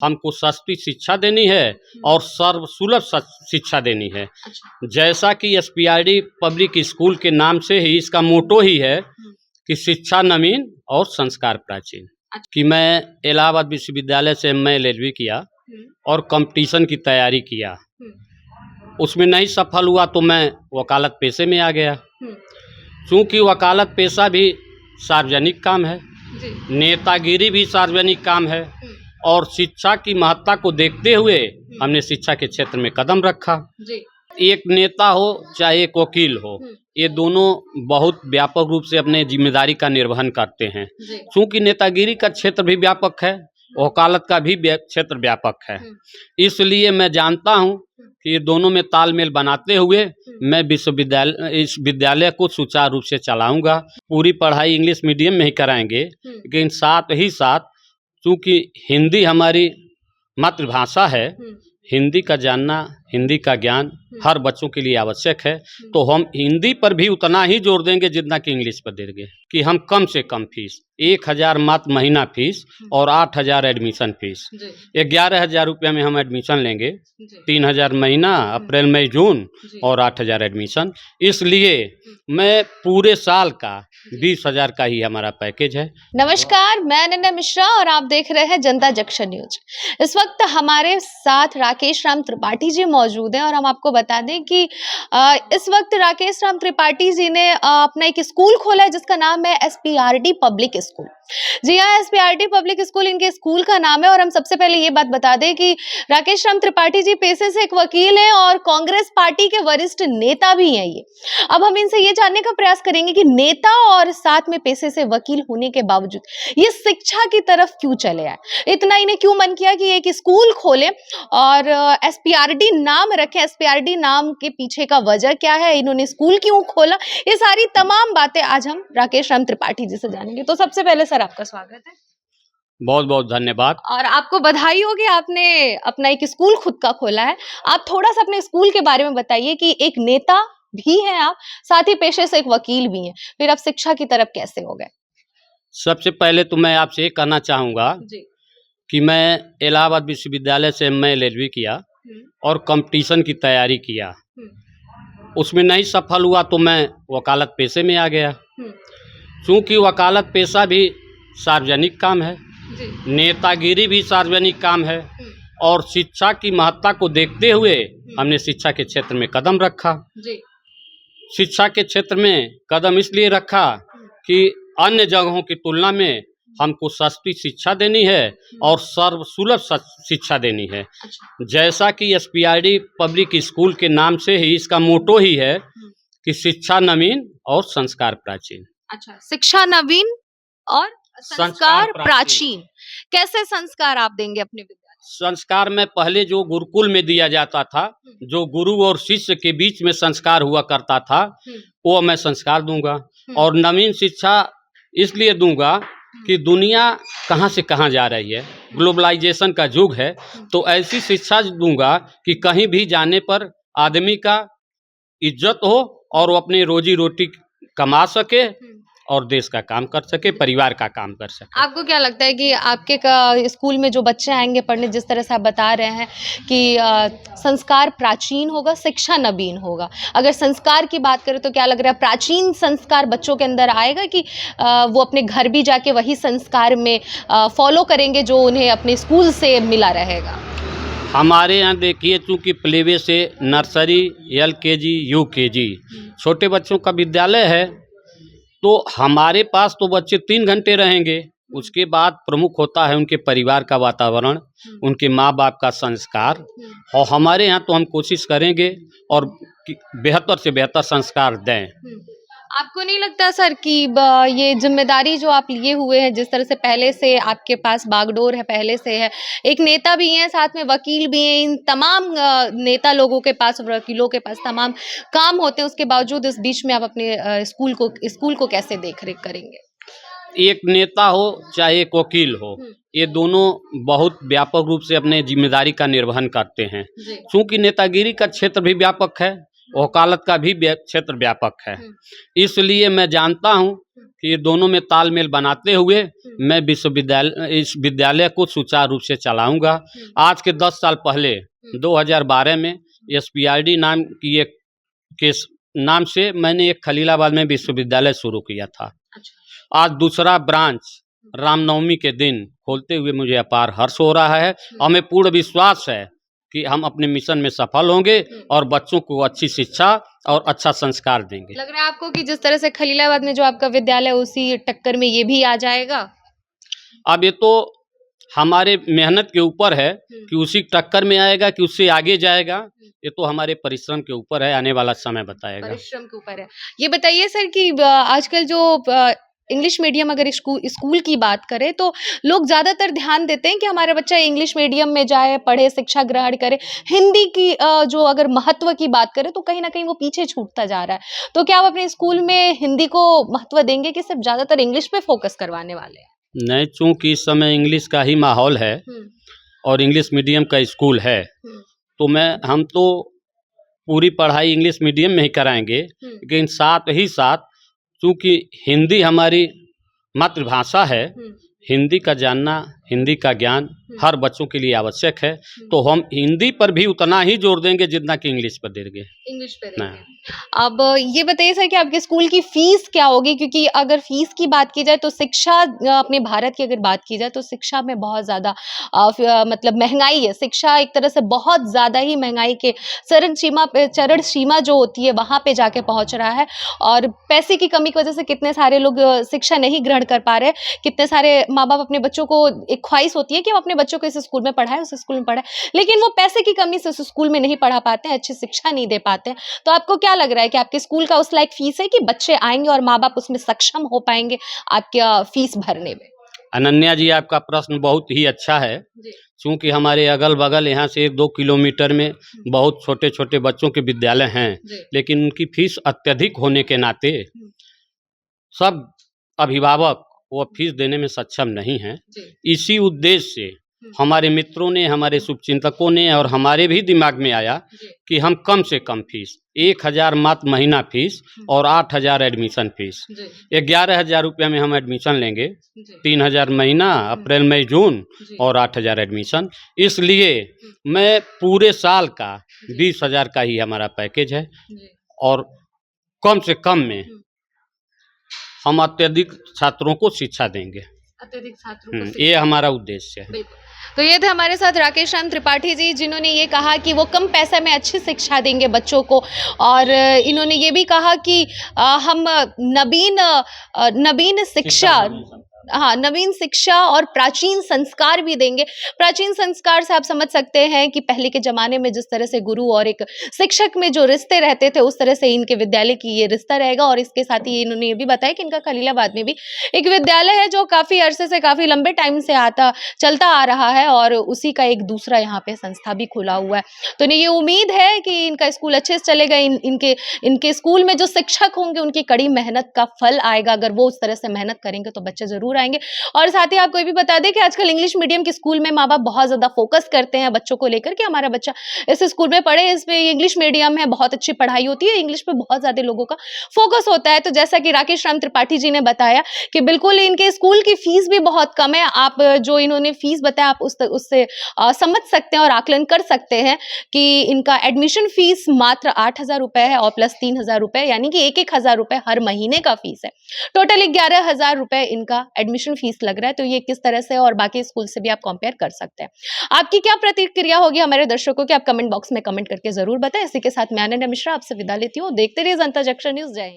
हमको सस्ती शिक्षा देनी है और सर्वसुलभ शिक्षा देनी है। जैसा कि एसपीआरडी पब्लिक स्कूल के नाम से ही इसका मोटो ही है कि शिक्षा नवीन और संस्कार प्राचीन। कि मैं इलाहाबाद विश्वविद्यालय से एमए एलएलबी किया और कंपटीशन की तैयारी किया, उसमें नहीं सफल हुआ तो मैं वकालत पेशे में आ गया। चूँकि वकालत पेशा भी सार्वजनिक काम है, नेतागिरी भी सार्वजनिक काम है और शिक्षा की महत्ता को देखते हुए हमने शिक्षा के क्षेत्र में कदम रखा। एक नेता हो चाहे एक वकील हो, ये दोनों बहुत व्यापक रूप से अपने जिम्मेदारी का निर्वहन करते हैं। क्योंकि नेतागिरी का क्षेत्र भी व्यापक है, वकालत का भी क्षेत्र व्यापक है, इसलिए मैं जानता हूँ कि ये दोनों में तालमेल बनाते हुए मैं इस विद्यालय को सुचारू रूप से चलाऊंगा। पूरी पढ़ाई इंग्लिश मीडियम में ही कराएंगे, लेकिन साथ ही साथ चूँकि हिंदी हमारी मातृभाषा है, हिंदी का जानना, हिंदी का ज्ञान हर बच्चों के लिए आवश्यक है, तो हम हिंदी पर भी उतना ही जोर देंगे जितना कि इंग्लिश पर देंगे। कि हम कम से कम फीस 1000 मात्र महीना फीस और 8000 एडमिशन फीस, 11,000 रुपया में हम एडमिशन लेंगे, 3000 महीना अप्रैल मई जून और 8000 एडमिशन। इसलिए मैं पूरे साल का 20,000 का ही हमारा पैकेज है। नमस्कार, मैं अनन्या मिश्रा और आप देख रहे हैं जनता जंक्शन न्यूज। इस वक्त हमारे साथ राकेश राम त्रिपाठी जी मौजूद हैं और हम आपको बता दें कि इस वक्त राकेश राम त्रिपाठी जी ने अपना एक स्कूल खोला है जिसका नाम है एसपीआरडी पब्लिक स्कूल। जी हाँ, एसपीआरडी पब्लिक स्कूल इनके स्कूल का नाम है। और हम सबसे पहले ये बात बता दें कि राकेश राम त्रिपाठी जी पेशे से एक वकील हैं और कांग्रेस पार्टी के वरिष्ठ नेता भी हैं ये। अब हम इनसे ये जानने का प्रयास करेंगे कि नेता और साथ में पेशे से वकील होने के बावजूद ये शिक्षा की तरफ क्यों चले आए, इतना इन्हें क्यों मन किया कि एक स्कूल खोले और एसपीआरडी नाम रखें, एसपीआरडी नाम के पीछे का वजह क्या है, इन्होंने स्कूल क्यों खोला, ये सारी तमाम बातें आज हम राकेश राम त्रिपाठी जी से जानेंगे। तो सबसे पहले सर आपका स्वागत है। बहुत बहुत धन्यवाद। और आपको बधाई होगी, आपने अपना एक स्कूल खुद का खोला है। आप थोड़ा सा अपने स्कूल के बारे में बताइए कि एक नेता भी हैं आप, साथ ही पेशे से एक वकील भी हैं, फिर आप शिक्षा की तरफ कैसे हो गए? सबसे पहले तो मैं आपसे ये कहना चाहूँगा कि मैं इलाहाबाद विश्वविद्यालय से एमए एलएलबी किया और कंपटीशन की तैयारी किया, उसमें नहीं सफल हुआ तो मैं वकालत पेशे में आ गया। चूँकि वकालत पेशा भी सार्वजनिक काम है, नेतागिरी भी सार्वजनिक काम है और शिक्षा की महत्ता को देखते हुए हमने शिक्षा के क्षेत्र में कदम रखा। शिक्षा के क्षेत्र में कदम इसलिए रखा कि अन्य जगहों की तुलना में हमको सस्ती शिक्षा देनी है और सर्वसुलभ शिक्षा देनी है। जैसा कि एसपीआरडी पब्लिक स्कूल के नाम से ही इसका मोटो ही है कि शिक्षा नवीन और संस्कार प्राचीन। अच्छा, शिक्षा नवीन और संस्कार प्राचीन। कैसे संस्कार आप देंगे अपने विद्यार्थी? संस्कार में पहले जो गुरुकुल में दिया जाता था, जो गुरु और शिष्य के बीच में संस्कार हुआ करता था, वो मैं संस्कार दूंगा। और नवीन शिक्षा इसलिए दूंगा कि दुनिया कहाँ से कहाँ जा रही है, ग्लोबलाइजेशन का युग है, तो ऐसी शिक्षा दूंगा कि कहीं भी जाने पर आदमी का इज्जत हो और वो अपनी रोजी रोटी कमा सके और देश का काम कर सके, परिवार का काम कर सके। आपको क्या लगता है कि आपके स्कूल में जो बच्चे आएंगे पढ़ने, जिस तरह से आप बता रहे हैं कि संस्कार प्राचीन होगा, शिक्षा नवीन होगा, अगर संस्कार की बात करें तो क्या लग रहा है प्राचीन संस्कार बच्चों के अंदर आएगा कि वो अपने घर भी जाके वही संस्कार में फॉलो करेंगे जो उन्हें अपने स्कूल से मिला रहेगा? हमारे यहाँ देखिए, चूँकि प्लेवे से नर्सरी, LKG, UKG छोटे बच्चों का विद्यालय है, तो हमारे पास तो बच्चे 3 घंटे रहेंगे। उसके बाद प्रमुख होता है उनके परिवार का वातावरण, उनके माँ बाप का संस्कार, और हमारे यहाँ तो हम कोशिश करेंगे और बेहतर से बेहतर संस्कार दें। आपको नहीं लगता सर कि ये जिम्मेदारी जो आप लिए हुए हैं, जिस तरह से पहले से आपके पास बागडोर है, पहले से है, एक नेता भी हैं, साथ में वकील भी हैं, इन तमाम नेता लोगों के पास, वकीलों के पास तमाम काम होते हैं, उसके बावजूद इस बीच में आप अपने स्कूल को कैसे देख रेख करेंगे? एक नेता हो चाहे एक वकील हो, ये दोनों बहुत व्यापक रूप से अपने जिम्मेदारी का निर्वहन करते हैं। क्योंकि नेतागिरी का क्षेत्र भी व्यापक है, वकालत का भी क्षेत्र व्यापक है, इसलिए मैं जानता हूँ कि ये दोनों में तालमेल बनाते हुए मैं इस विद्यालय को सुचारू रूप से चलाऊंगा। आज के 10 साल पहले 2012 में SPRD नाम की एक के नाम से मैंने एक खलीलाबाद में विश्वविद्यालय शुरू किया था। आज दूसरा ब्रांच रामनवमी के दिन खोलते हुए मुझे अपार हर्ष हो रहा है। हमें पूर्ण विश्वास है कि हम अपने मिशन में सफल होंगे और बच्चों को अच्छी शिक्षा और अच्छा संस्कार देंगे। लग रहा है आपको कि जिस तरह से खलीलाबाद में जो आपका विद्यालय उसी टक्कर में ये भी आ जाएगा? अब ये तो हमारे मेहनत के ऊपर है कि उसी टक्कर में आएगा कि उससे आगे जाएगा। ये तो हमारे परिश्रम के ऊपर है, आने वाला समय बताएगा। परिश्रम के ऊपर है। ये बताइए सर कि आजकल जो इंग्लिश मीडियम अगर स्कूल की बात करें तो लोग ज़्यादातर ध्यान देते हैं कि हमारा बच्चा इंग्लिश मीडियम में जाए, पढ़े, शिक्षा ग्रहण करे। हिंदी की जो अगर महत्व की बात करें तो कहीं ना कहीं वो पीछे छूटता जा रहा है। तो क्या आप अपने स्कूल में हिंदी को महत्व देंगे कि सिर्फ ज़्यादातर इंग्लिश पे फोकस करवाने वाले हैं? नहीं, चूंकि इस समय इंग्लिश का ही माहौल है और इंग्लिश मीडियम का स्कूल है, तो हम तो पूरी पढ़ाई इंग्लिश मीडियम में ही कराएंगे, लेकिन साथ ही साथ चूँकि हिंदी हमारी मातृभाषा है, हिंदी का जानना, हिंदी का ज्ञान हर बच्चों के लिए आवश्यक है। तो हम हिंदी पर भी उतना ही जोर देंगे जितना कि इंग्लिश पर देंगे। इंग्लिश पे देंगे। अब ये बताइए सर कि आपके स्कूल की फीस क्या होगी? क्योंकि अगर फीस की बात की जाए तो शिक्षा अपने भारत की अगर बात की जाए तो शिक्षा में बहुत ज़्यादा मतलब महंगाई है। शिक्षा एक तरह से बहुत ज़्यादा ही महंगाई के चरण सीमा जो होती है वहाँ पे जाके पहुँच रहा है और पैसे की कमी की वजह से कितने सारे लोग शिक्षा नहीं ग्रहण कर पा रहे। कितने सारे माँ बाप अपने बच्चों को, एक ख्वाहिश होती है कि हम अपने बच्चों को इस स्कूल में पढ़ाएं, उस स्कूल में पढ़ाएं, लेकिन वो पैसे की कमी से उस स्कूल में नहीं पढ़ा पाते हैं, अच्छी शिक्षा नहीं दे पाते हैं। तो आपको क्या लग रहा है कि आपके स्कूल का उस लायक फीस है कि बच्चे आएंगे और माँ बाप उसमें सक्षम हो पाएंगे आपका फीस भरने में? अनन्या जी, आपका प्रश्न बहुत ही अच्छा है। क्योंकि हमारे अगल बगल यहाँ से 1-2 किलोमीटर में बहुत छोटे छोटे बच्चों के विद्यालय हैं, लेकिन उनकी फीस अत्यधिक होने के नाते सब अभिभावक वो फीस देने में सक्षम नहीं हैं। इसी उद्देश्य से हमारे मित्रों ने, हमारे शुभचिंतकों ने और हमारे भी दिमाग में आया कि हम कम से कम फीस 1000 मात्र महीना फीस और 8000 एडमिशन फीस, 11000 रुपया में हम एडमिशन लेंगे, 3000 महीना अप्रैल मई जून और 8000 एडमिशन। इसलिए मैं पूरे साल का 20000 का ही हमारा पैकेज है और कम से कम में हम अत्यधिक छात्रों को शिक्षा देंगे। अत्यधिक छात्रों को ये हमारा उद्देश्य है। तो ये थे हमारे साथ राकेश राम त्रिपाठी जी, जिन्होंने ये कहा कि वो कम पैसे में अच्छी शिक्षा देंगे बच्चों को और इन्होंने ये भी कहा कि हम नवीन शिक्षा, हाँ, नवीन शिक्षा और प्राचीन संस्कार भी देंगे। प्राचीन संस्कार से आप समझ सकते हैं कि पहले के ज़माने में जिस तरह से गुरु और एक शिक्षक में जो रिश्ते रहते थे, उस तरह से इनके विद्यालय की ये रिश्ता रहेगा। और इसके साथ ही इन्होंने ये भी बताया कि इनका खलीलाबाद में भी एक विद्यालय है जो काफ़ी अरसे से, काफ़ी लंबे टाइम से चलता आ रहा है और उसी का एक दूसरा यहाँ पे संस्था भी खुला हुआ है। तो इन्हें ये उम्मीद है कि इनका स्कूल अच्छे से चलेगा। इनके स्कूल में जो शिक्षक होंगे उनकी कड़ी मेहनत का फल आएगा। अगर वो उस तरह से मेहनत करेंगे तो बच्चे जरूर आएंगे। और साथ ही आपको ये भी बता दें कि आजकल इंग्लिश मीडियम के स्कूल में माँ बाप बहुत ज्यादा फोकस करते हैं बच्चों को लेकर कि हमारा बच्चा इस स्कूल में पढ़े, इसमें इंग्लिश मीडियम है, बहुत अच्छी पढ़ाई होती है, इंग्लिश पे बहुत ज्यादा लोगों का फोकस होता है। तो जैसा कि राकेश राम त्रिपाठी जी ने बताया कि बिल्कुल इनके स्कूल की फीस भी बहुत कम है। आप जो इन्होंने फीस बताया आप उससे समझ सकते हैं और आकलन कर सकते हैं कि इनका एडमिशन फीस मात्र 8000 रुपए है और प्लस 3000 रुपए, यानी कि 1000 रुपए हर महीने का फीस है। टोटल 11000 रुपए इनका एडमिशन फीस लग रहा है। तो ये किस तरह से और बाकी स्कूल से भी आप कंपेयर कर सकते हैं। आपकी क्या प्रतिक्रिया होगी हमारे दर्शकों की, आप कमेंट बॉक्स में कमेंट करके जरूर बताएं। इसी के साथ मैं अनन्या मिश्रा आपसे विदा लेती हूँ। देखते रहिए जनता जंक्शन न्यूज़। जय हिंद।